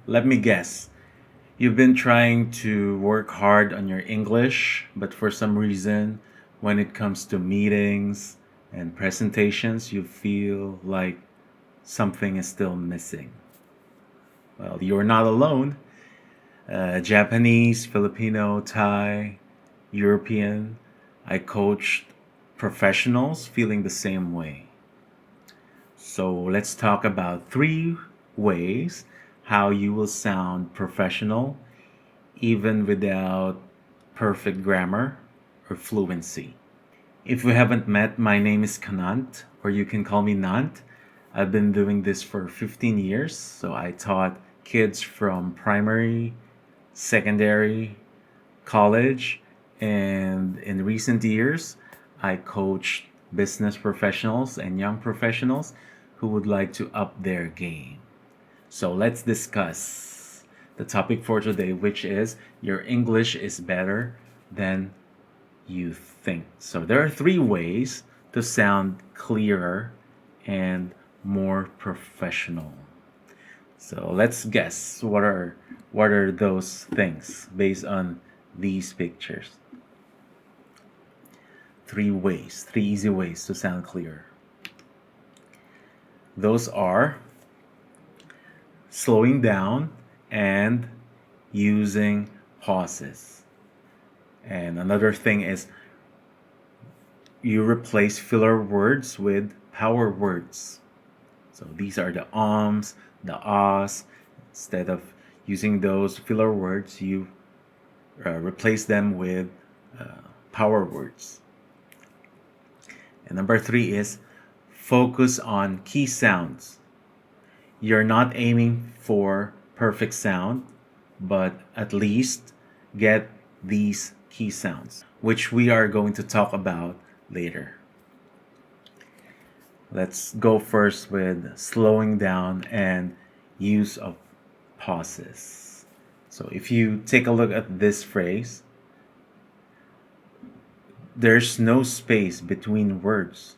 let me guess. You've been trying to work hard on your English, but for some reason, when it comes to meetings and presentations, you feel like something is still missing. Well, you're not alone. Japanese, Filipino, Thai, European, I coached professionals feeling the same way. So let's talk about 3 ways how you will sound professional even without perfect grammar or fluency. If we haven't met, my name is Kanant, or you can call me Nant. I've been doing this for 15 years, so I taught kids from primary, secondary, college, and in recent years, I coached business professionals and young professionals who would like to up their game. So let's discuss the topic for today, which is your English is better than you think. So there are 3 ways to sound clearer and more professional. So let's guess what are those things based on these pictures. 3 easy ways to sound clearer. Those are slowing down and using pauses. And another thing is you replace filler words with power words. So these are the ums, the ahs. Instead of using those filler words, you replace them with power words. And number 3 is focus on key sounds. You're not aiming for perfect sound, but at least get these key sounds, which we are going to talk about later. Let's go first with slowing down and use of pauses. So if you take a look at this phrase, there's no space between words.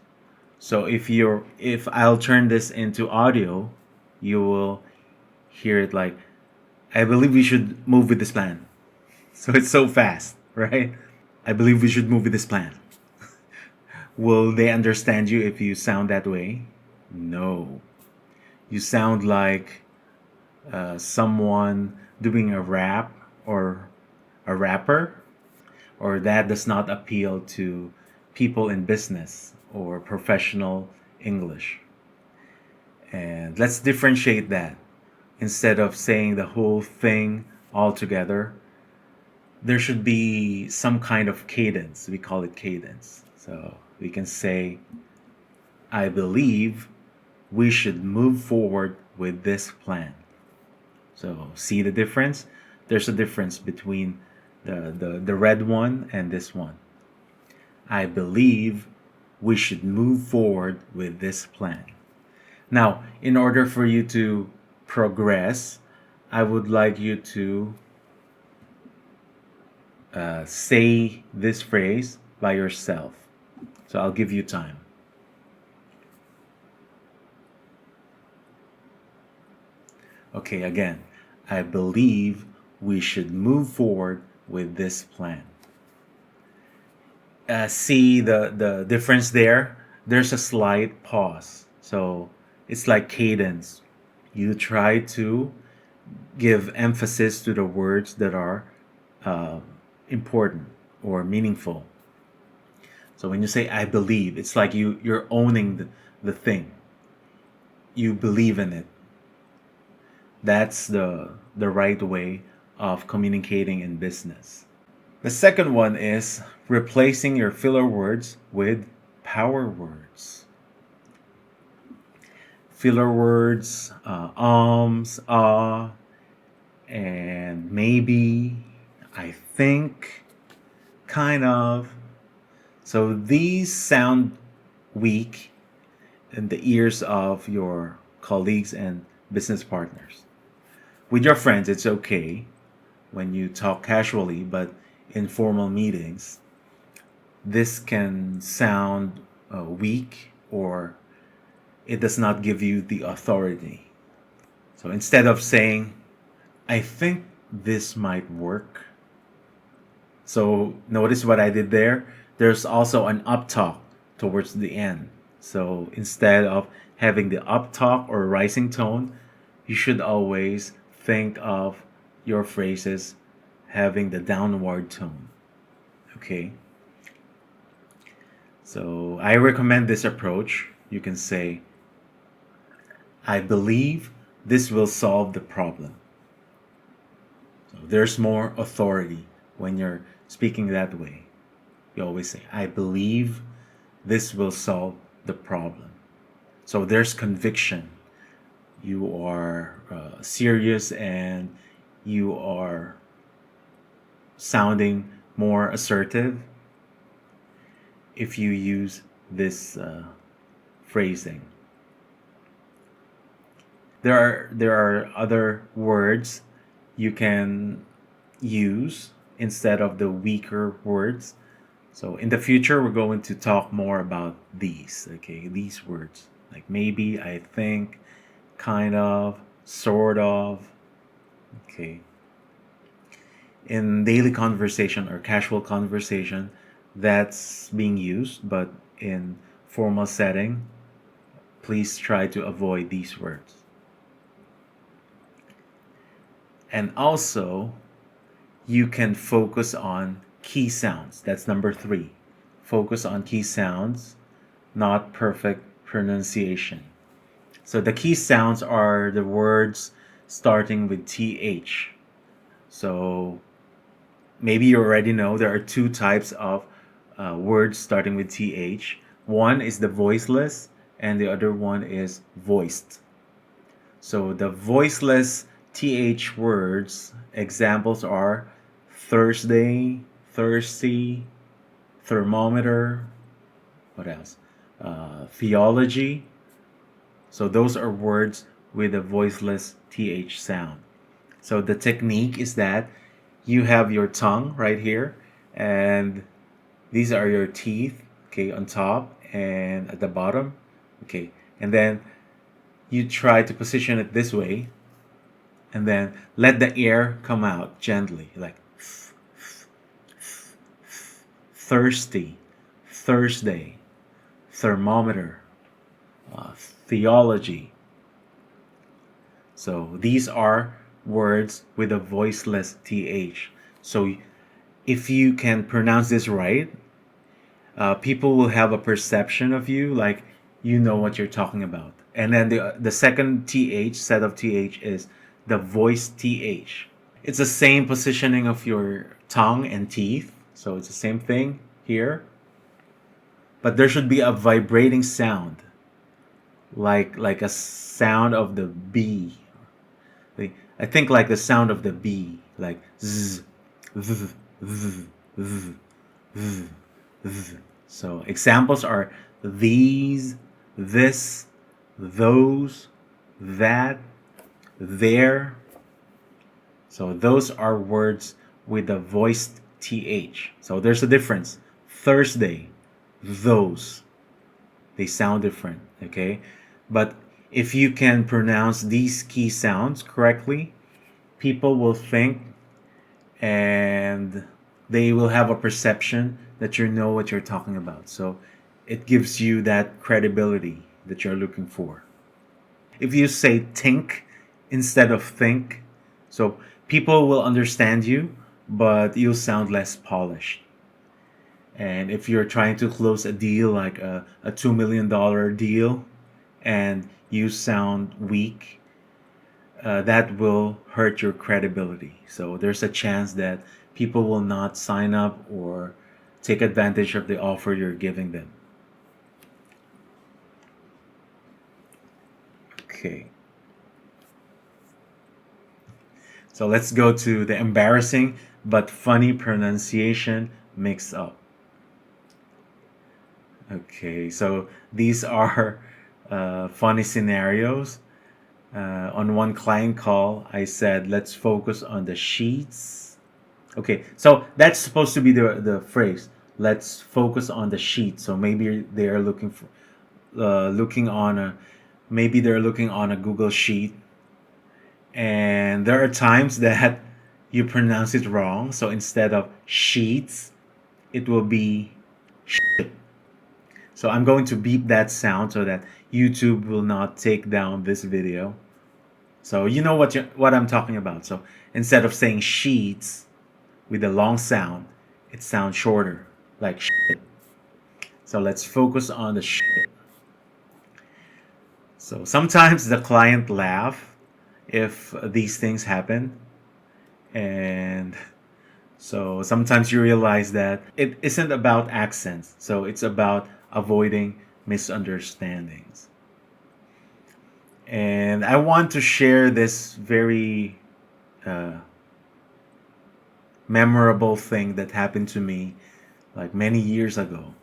So if I'll turn this into audio, you will hear it like, I believe we should move with this plan. So it's so fast, right? I believe we should move with this plan. Will they understand you if you sound that way? No. You sound like someone doing a rap or a rapper, or that does not appeal to people in business or professional English. And let's differentiate that. Instead of saying the whole thing all together, there should be some kind of cadence. We call it cadence. So we can say, I believe we should move forward with this plan. So see the difference? There's a difference between the red one and this one. I believe we should move forward with this plan. Now, in order for you to progress, I would like you to say this phrase by yourself. So I'll give you time. Okay, again, I believe we should move forward with this plan. See the difference there? There's a slight pause. So it's like cadence. You try to give emphasis to the words that are important or meaningful. So when you say I believe, it's like you're owning the thing. You believe in it. That's the right way of communicating in business. The second one is replacing your filler words with power words. Filler words, and maybe, I think, kind of. So these sound weak in the ears of your colleagues and business partners. With your friends, it's okay when you talk casually, but in formal meetings, this can sound weak, or it does not give you the authority. So instead of saying, I think this might work. So notice what I did there. There's also an uptalk towards the end. So instead of having the uptalk or rising tone, you should always think of your phrases having the downward tone. Okay? So I recommend this approach. You can say, I believe this will solve the problem. So there's more authority when you're speaking that way. You always say, I believe this will solve the problem. So there's conviction. You are serious and you are sounding more assertive if you use this phrasing. There are other words you can use instead of the weaker words. So in the future, we're going to talk more about these, okay? These words, like maybe, I think, kind of, sort of, okay? In daily conversation or casual conversation, that's being used, but in formal setting, please try to avoid these words. And also, you can focus on key sounds. That's number 3. Focus on key sounds, not perfect pronunciation. So the key sounds are the words starting with TH. So maybe you already know there are 2 types of words starting with TH. One is the voiceless and the other one is voiced. So the voiceless TH words, examples are Thursday, thirsty, thermometer, what else? Theology. So those are words with a voiceless TH sound. So the technique is that you have your tongue right here, and these are your teeth, okay, on top and at the bottom, okay, and then you try to position it this way, and then let the air come out gently, like thirsty, Thursday, thermometer, theology. So these are words with a voiceless TH. So if you can pronounce this right, people will have a perception of you like you know what you're talking about. And then the second TH, set of TH, is the voice TH. It's the same positioning of your tongue and teeth. So it's the same thing here. But there should be a vibrating sound, like a sound of the bee. I think like the sound of the bee, like zzz, zzz, zzz, zzz, zzz, zzz. So examples are these, this, those, that, there. So those are words with a voiced TH. So there's a difference. Thursday, those, they sound different, okay? But if you can pronounce these key sounds correctly, people will think and they will have a perception that you know what you're talking about. So it gives you that credibility that you're looking for. If you say think instead of think, so people will understand you, but you'll sound less polished. And if you're trying to close a deal, like a $2 million deal, and you sound weak, that will hurt your credibility. So there's a chance that people will not sign up or take advantage of the offer you're giving them. Okay. So let's go to the embarrassing but funny pronunciation mix up. Okay, so these are funny scenarios. On one client call, I said, let's focus on the sheets. Okay, so that's supposed to be the phrase. Let's focus on the sheet. So maybe they are looking on a Google sheet, And there are times that you pronounce it wrong. So instead of sheets, it will be shit. So I'm going to beep that sound so that YouTube will not take down this video. So you know what I'm talking about. So instead of saying sheets with a long sound, it sounds shorter, like shit. So let's focus on the shit. So sometimes the client laugh if these things happen, and so sometimes you realize that it isn't about accents, so it's about avoiding misunderstandings. And I want to share this very uh, memorable thing that happened to me like many years ago.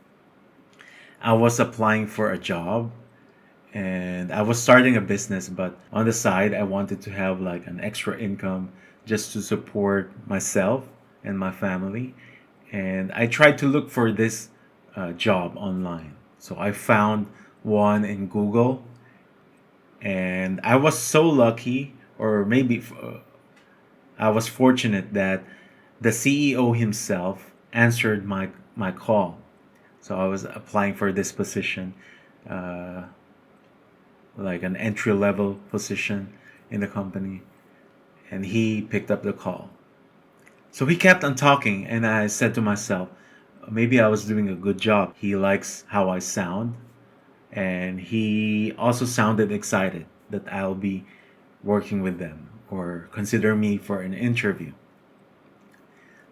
I was applying for a job and I was starting a business, but on the side, I wanted to have like an extra income just to support myself and my family. And I tried to look for this job online. So I found one in Google, and I was so lucky, or maybe I was fortunate that the CEO himself answered my call. So I was applying for this position, uh, like an entry level position in the company, and he picked up the call. So he kept on talking, and I said to myself, maybe I was doing a good job. He likes how I sound, and he also sounded excited that I'll be working with them or consider me for an interview.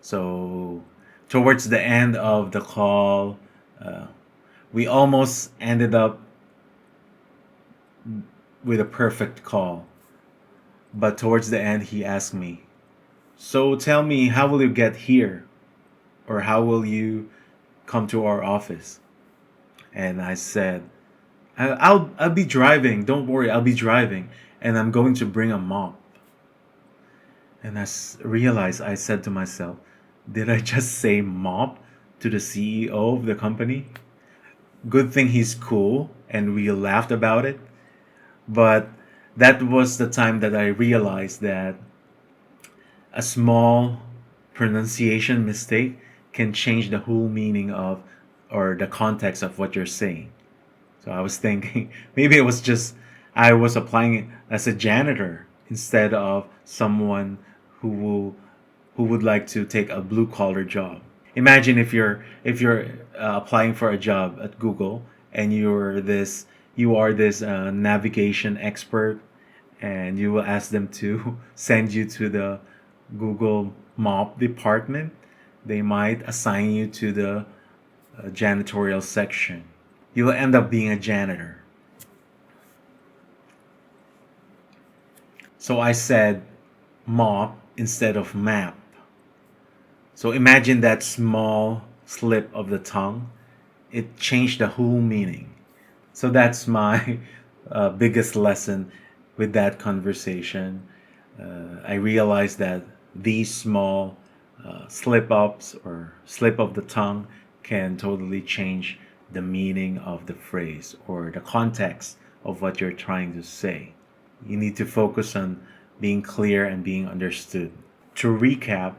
So, towards the end of the call, uh, we almost ended up with a perfect call. But towards the end, he asked me, so tell me, how will you get here? Or how will you come to our office? And I said, I'll be driving. Don't worry, I'll be driving. And I'm going to bring a mop. And realized, I said to myself, did I just say mop to the CEO of the company? Good thing he's cool and we laughed about it. But that was the time that I realized that a small pronunciation mistake can change the whole meaning of or the context of what you're saying. So I was thinking maybe it was just I was applying as a janitor instead of someone who will who would like to take a blue collar job. Imagine if you're applying for a job at Google and you are this navigation expert, and you will ask them to send you to the Google mop department. They might assign you to the janitorial section. You will end up being a janitor. So I said mop instead of map. So imagine that small slip of the tongue. It changed the whole meaning. So that's my biggest lesson with that conversation. I realized that these small slip ups or slip of the tongue can totally change the meaning of the phrase or the context of what you're trying to say. You need to focus on being clear and being understood. To recap,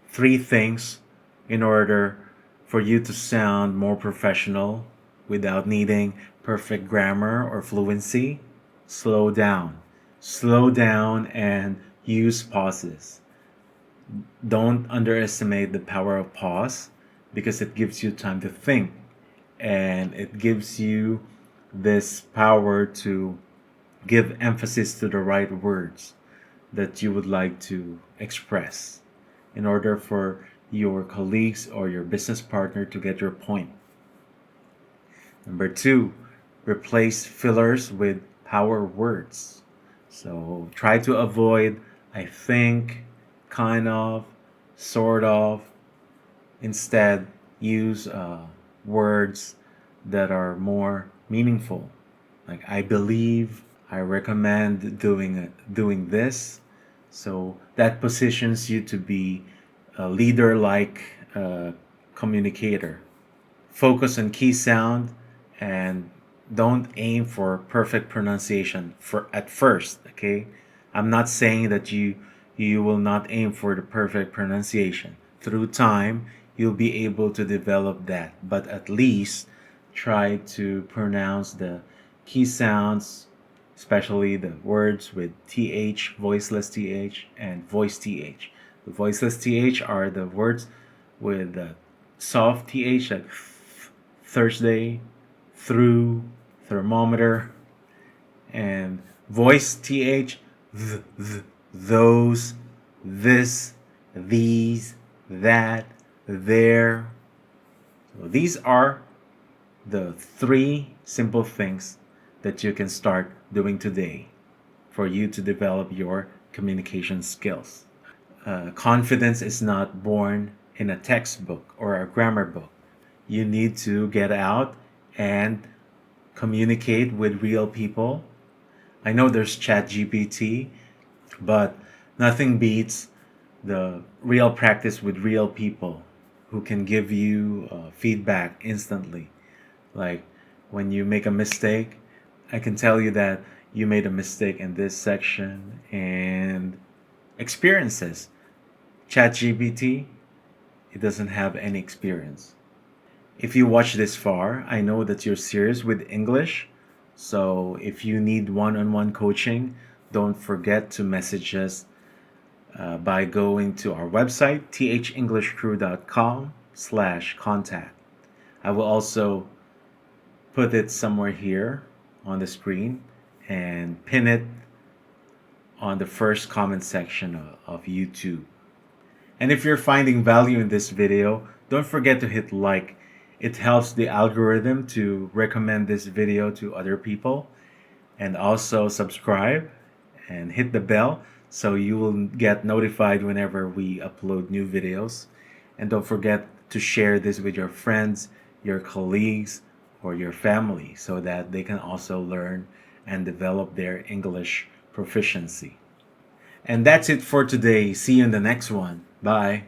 three things in order for you to sound more professional without needing perfect grammar or fluency. Slow down. Slow down and use pauses. Don't underestimate the power of pause because it gives you time to think, and it gives you this power to give emphasis to the right words that you would like to express in order for your colleagues or your business partner to get your point. Number two, replace fillers with power words. So try to avoid I think, kind of, sort of. Instead, use words that are more meaningful. Like I believe, I recommend doing this. So that positions you to be a leader-like communicator. Focus on key sound and don't aim for perfect pronunciation for at first. Okay, I'm not saying that you will not aim for the perfect pronunciation. Through time, you'll be able to develop that, but at least try to pronounce the key sounds, especially the words with th, voiceless th, and voice th. The voiceless th are the words with the soft th, like Thursday, through, thermometer, and voice th, those, this, these, that, there. So these are the 3 simple things that you can start doing today for you to develop your communication skills. Confidence is not born in a textbook or a grammar book. You need to get out and communicate with real people. I know there's ChatGPT, but nothing beats the real practice with real people who can give you feedback instantly. Like when you make a mistake, I can tell you that you made a mistake in this section, and experiences. ChatGPT, it doesn't have any experience. If you watch this far, I know that you're serious with English. So if you need one-on-one coaching, don't forget to message us by going to our website, thenglishcrew.com/contact. I will also put it somewhere here on the screen and pin it on the first comment section of YouTube. And if you're finding value in this video, don't forget to hit like. It helps the algorithm to recommend this video to other people. And also subscribe and hit the bell so you will get notified whenever we upload new videos. And don't forget to share this with your friends, your colleagues, or your family so that they can also learn and develop their English proficiency. And that's it for today. See you in the next one. Bye.